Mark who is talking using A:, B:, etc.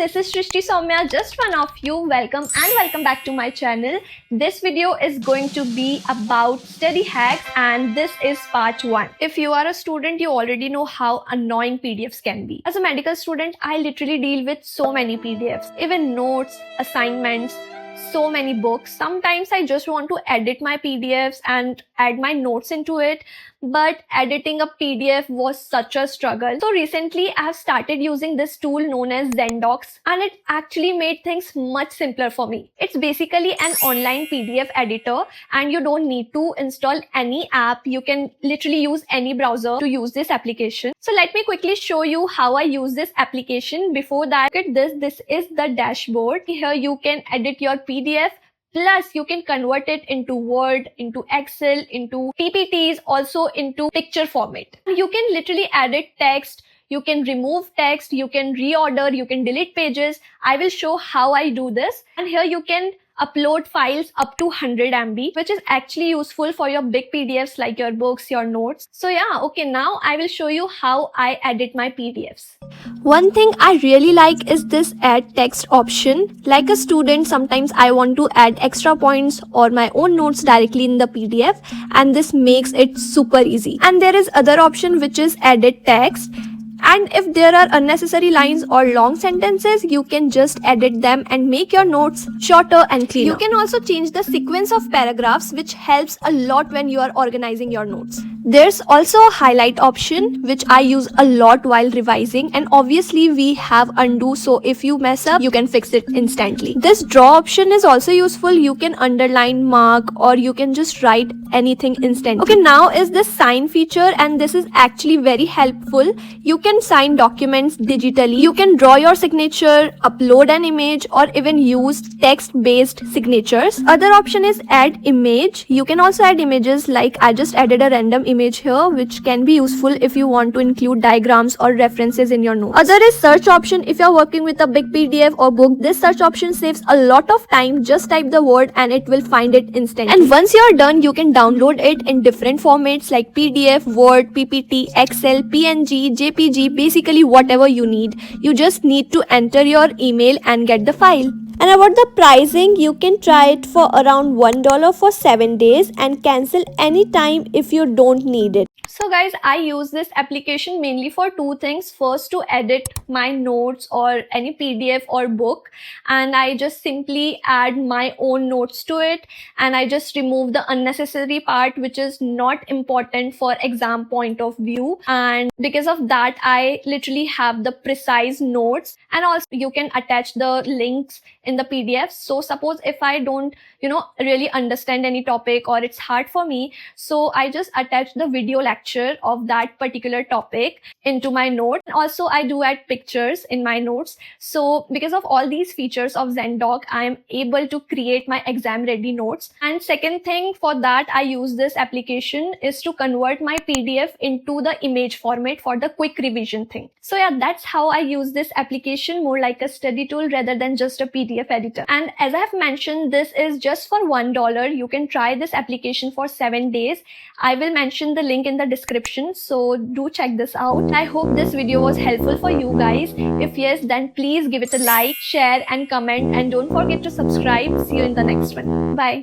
A: this is Shrishti Soumya, just one of you. Welcome back to my channel. This video is going to be about study hacks and this is part 1. If you are a student, you already know how annoying PDFs can be. As a medical student, I literally deal with so many PDFs, even notes, assignments, so many books. Sometimes I just want to edit my PDFs and add my notes into it, but editing a PDF was such a struggle. So recently I have started using this tool known as Zendocs, and it actually made things much simpler for me. It's basically an online PDF editor and you don't need to install any app. You can literally use any browser to use this application. So let me quickly show you how I use this application. Before that, look at this is the dashboard. Here you can edit your PDF. Plus, you can convert it into Word, into Excel, into PPTs, also into picture format. You can literally edit text, you can remove text, you can reorder, you can delete pages. I will show how I do this. And here you can upload files up to 100 MB, which is actually useful for your big PDFs like your books, your notes. So yeah, okay, now I will show you how I edit my PDFs. One thing I really like is this add text option. Like a student, sometimes I want to add extra points or my own notes directly in the PDF, and this makes it super easy. And there is other option which is edit text. And if there are unnecessary lines or long sentences, you can just edit them and make your notes shorter and cleaner. You can also change the sequence of paragraphs, which helps a lot when you are organizing your notes. There's also a highlight option, which I use a lot while revising, and obviously we have undo, so if you mess up, you can fix it instantly. This draw option is also useful. You can underline, mark, or you can just write anything instantly. Okay, now is the sign feature, and this is actually very helpful. You can sign documents digitally. You can draw your signature, upload an image, or even use text-based signatures. Other option is add image. You can also add images, like I just added a random image here, which can be useful if you want to include diagrams or references in your notes. Other is search option. If you're working with a big PDF or book, this search option saves a lot of time. Just type the word and it will find it instantly. And once you're done, you can download it in different formats like PDF, Word, PPT, Excel, PNG, JPG, basically whatever you need. You just need to enter your email and get the file. And about the pricing, you can try it for around $1 for 7 days and cancel anytime if you don't need it. So guys, I use this application mainly for two things. First, to edit my notes or any PDF or book, and I just simply add my own notes to it, and I just remove the unnecessary part which is not important for exam point of view. And because of that, I literally have the precise notes, and also you can attach the links in the PDF. So suppose if I don't really understand any topic or it's hard for me, so I just attach the video lecture of that particular topic into my note. Also, I do add pictures in my notes. So because of all these features of Zendoc, I am able to create my exam ready notes. And second thing, for that I use this application is to convert my PDF into the image format for the quick revision thing. So yeah, that's how I use this application, more like a study tool rather than just a PDF editor. And as I have mentioned, this is just for $1. You can try this application for 7 days. I will mention the link in the description, so do check this out. I hope this video was helpful for you guys. If yes, then please give it a like, share and comment, and don't forget to subscribe. See you in the next one. Bye.